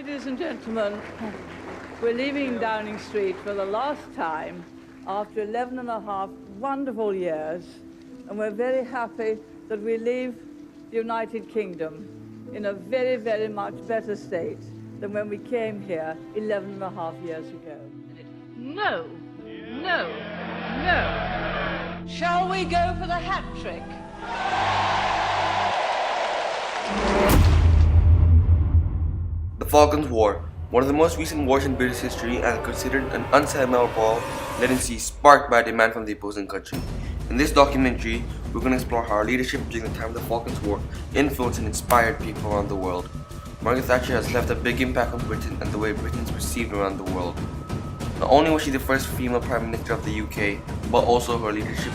Ladies and gentlemen, we're leaving Downing Street for the last time after 11 and a half wonderful years, and we're very happy that we leave the United Kingdom in a very, very much better state than when we came here 11 and a half years ago. No, no, no. Shall we go for the hat trick? The Falklands War, one of the most recent wars in British history and considered an unsettleable latency sparked by demand from the opposing country. In this documentary, we're going to explore how our leadership during the time of the Falklands War influenced and inspired people around the world. Margaret Thatcher has left a big impact on Britain and the way Britain is perceived around the world. Not only was she the first female Prime Minister of the UK, but also her leadership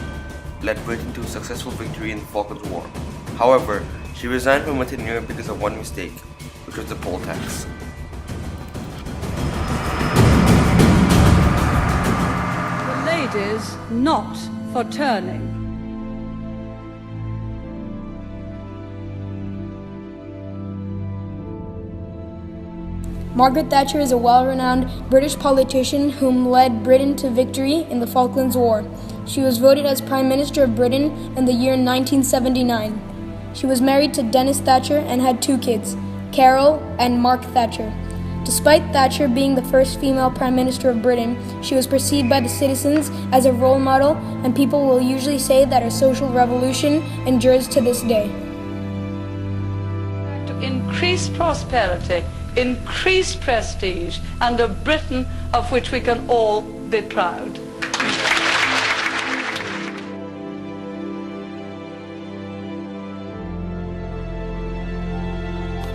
led Britain to a successful victory in the Falklands War. However, she resigned from within Europe because of one mistake, which was the poll tax. The ladies not for turning. Margaret Thatcher is a well-renowned British politician whom led Britain to victory in the Falklands War. She was voted as Prime Minister of Britain in the year 1979. She was married to Dennis Thatcher and had 2 kids, Carol and Mark Thatcher. Despite Thatcher being the first female Prime Minister of Britain, she was perceived by the citizens as a role model, and people will usually say that her social revolution endures to this day. To increase prosperity, increase prestige, and a Britain of which we can all be proud.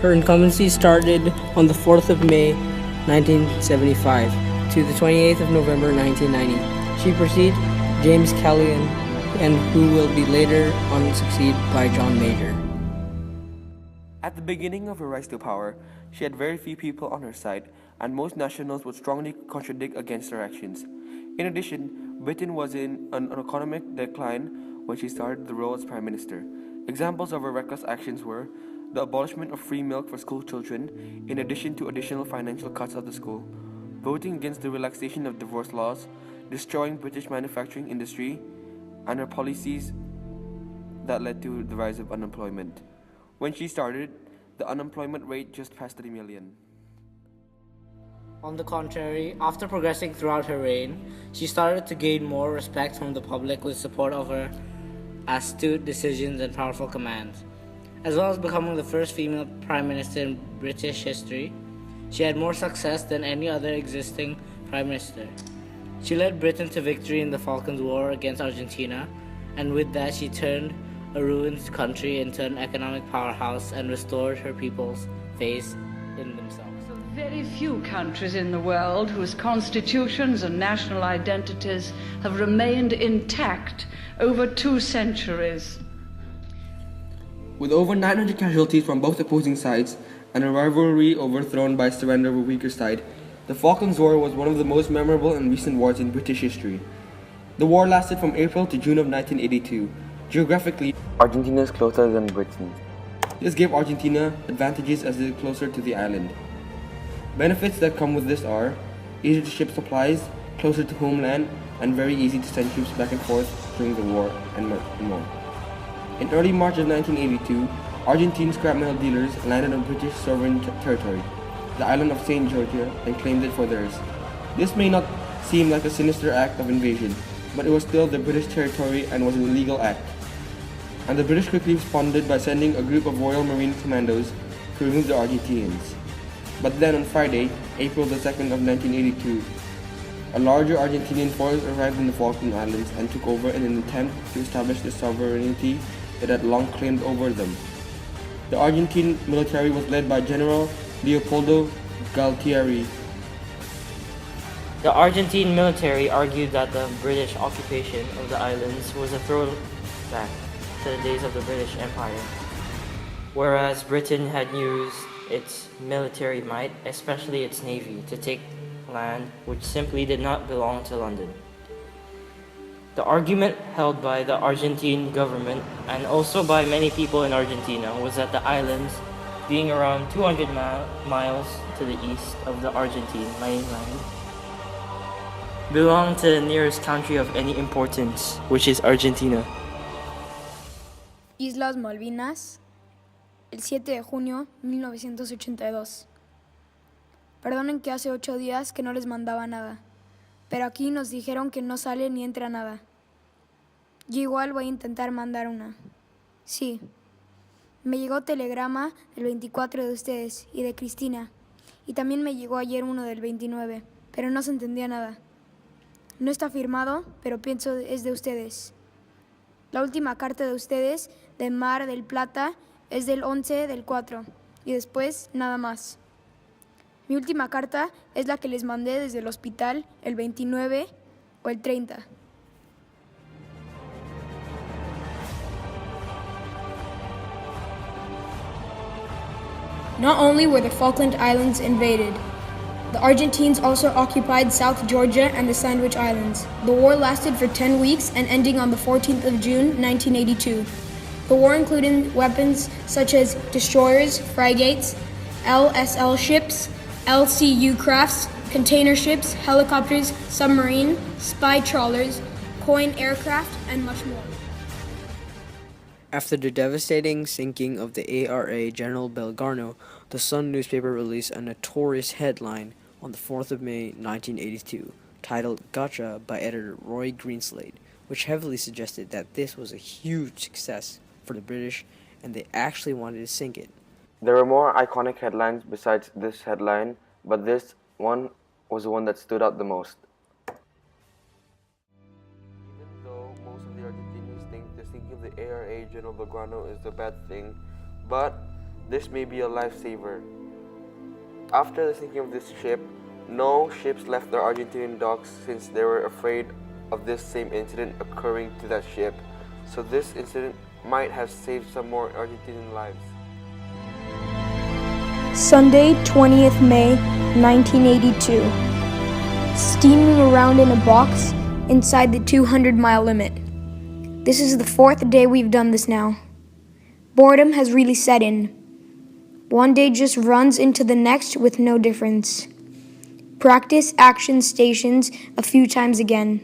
Her incumbency started on the 4th of May 1975 to the 28th of November 1990. She preceded James Callaghan, and who will be later on succeeded by John Major. At the beginning of her rise to power, she had very few people on her side, and most nationals would strongly contradict against her actions. In addition, Britain was in an economic decline when she started the role as Prime Minister. Examples of her reckless actions were the abolishment of free milk for school children, in addition to additional financial cuts of the school, voting against the relaxation of divorce laws, destroying British manufacturing industry, and her policies that led to the rise of unemployment. When she started, the unemployment rate just passed 3 million. On the contrary, after progressing throughout her reign, she started to gain more respect from the public with support of her astute decisions and powerful commands. As well as becoming the first female Prime Minister in British history, she had more success than any other existing Prime Minister. She led Britain to victory in the Falklands War against Argentina, and with that she turned a ruined country into an economic powerhouse and restored her people's faith in themselves. Very few countries in the world whose constitutions and national identities have remained intact over 2 centuries. With over 900 casualties from both opposing sides and a rivalry overthrown by surrender of a weaker side, the Falklands War was one of the most memorable and recent wars in British history. The war lasted from April to June of 1982. Geographically, Argentina is closer than Britain. This gave Argentina advantages as it is closer to the island. Benefits that come with this are easy to ship supplies, closer to homeland, and very easy to send troops back and forth during the war, and more. In early March of 1982, Argentine scrap metal dealers landed on British sovereign territory, the island of St. Georgia, and claimed it for theirs. This may not seem like a sinister act of invasion, but it was still the British territory and was an illegal act. And the British quickly responded by sending a group of Royal Marine commandos to remove the Argentinians. But then on Friday, April the 2nd of 1982, a larger Argentinian force arrived in the Falkland Islands and took over in an attempt to establish the sovereignty that had long claimed over them. The Argentine military was led by General Leopoldo Galtieri. The Argentine military argued that the British occupation of the islands was a throwback to the days of the British Empire, whereas Britain had used its military might, especially its navy, to take land which simply did not belong to London. The argument held by the Argentine government and also by many people in Argentina was that the islands being around 200 miles to the east of the Argentine mainland, belong to the nearest country of any importance, which is Argentina. Islas Malvinas, el 7 de junio 1982. Perdonen que hace 8 días que no les mandaba nada, pero aquí nos dijeron que no sale ni entra nada. Yo igual voy a intentar mandar una. Sí. Me llegó telegrama del 24 de ustedes y de Cristina, y también me llegó ayer uno del 29, pero no se entendía nada. No está firmado, pero pienso es de ustedes. La última carta de ustedes, de Mar del Plata, es del 11 del 4, y después nada más. Mi última carta es la que les mandé desde el hospital el 29 o el 30. Not only were the Falkland Islands invaded, the Argentines also occupied South Georgia and the Sandwich Islands. The war lasted for 10 weeks and ending on the 14th of June, 1982. The war included weapons such as destroyers, frigates, LSL ships, LCU crafts, container ships, helicopters, submarine, spy trawlers, coin aircraft, and much more. After the devastating sinking of the ARA General Belgrano, the Sun newspaper released a notorious headline on the 4th of May 1982, titled Gotcha by editor Roy Greenslade, which heavily suggested that this was a huge success for the British and they actually wanted to sink it. There were more iconic headlines besides this headline, but this one was the one that stood out the most. Even though most of the Argentinians think the sinking of the ARA General Belgrano is a bad thing, but this may be a lifesaver. After the sinking of this ship, no ships left the Argentinian docks since they were afraid of this same incident occurring to that ship. So this incident might have saved some more Argentinian lives. Sunday, 20th May, 1982. Steaming around in a box inside the 200-mile limit. This is the 4th day we've done this now. Boredom has really set in. One day just runs into the next with no difference. Practice action stations a few times again.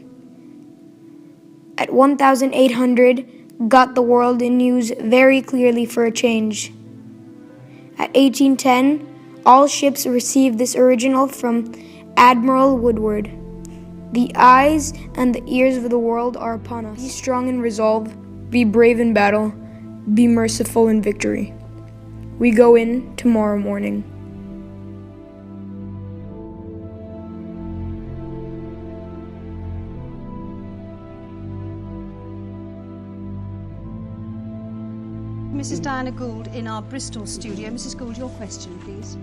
At 1800, got the world in news very clearly for a change. At 1810, all ships received this original from Admiral Woodward. The eyes and the ears of the world are upon us. Be strong in resolve, be brave in battle, be merciful in victory. We go in tomorrow morning. Mrs. Diana Gould in our Bristol studio. Mrs. Gould, your question, please.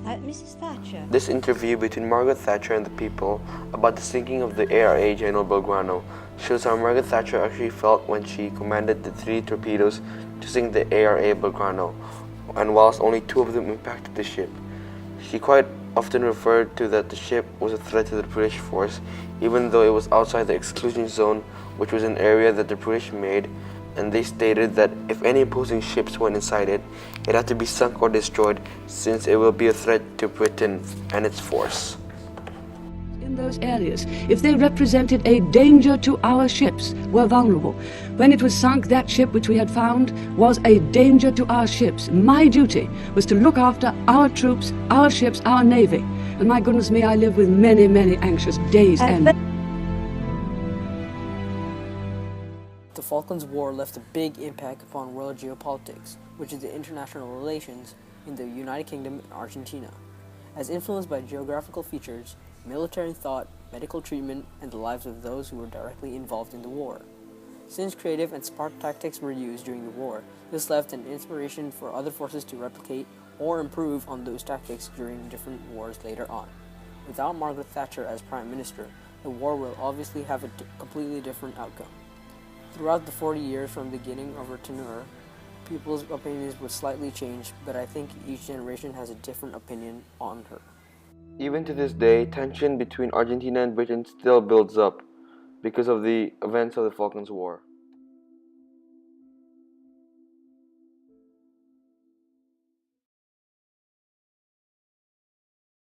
Mrs. Thatcher. This interview between Margaret Thatcher and the people about the sinking of the ARA General Belgrano shows how Margaret Thatcher actually felt when she commanded the 3 torpedoes to sink the ARA Belgrano, and whilst only 2 of them impacted the ship. She quite often referred to that the ship was a threat to the British force, even though it was outside the exclusion zone, which was an area that the British made, and they stated that if any opposing ships went inside it, it had to be sunk or destroyed, since it will be a threat to Britain and its force. In those areas, if they represented a danger to our ships, were vulnerable. When it was sunk, that ship which we had found was a danger to our ships. My duty was to look after our troops, our ships, our navy. And my goodness me, I lived with many, many anxious days and The Falklands War left a big impact upon world geopolitics, which is the international relations in the United Kingdom and Argentina. As influenced by geographical features, military thought, medical treatment, and the lives of those who were directly involved in the war. Since creative and smart tactics were used during the war, this left an inspiration for other forces to replicate or improve on those tactics during different wars later on. Without Margaret Thatcher as Prime Minister, the war will obviously have a completely different outcome. Throughout the 40 years from the beginning of her tenure, people's opinions would slightly change, but I think each generation has a different opinion on her. Even to this day, tension between Argentina and Britain still builds up because of the events of the Falklands War.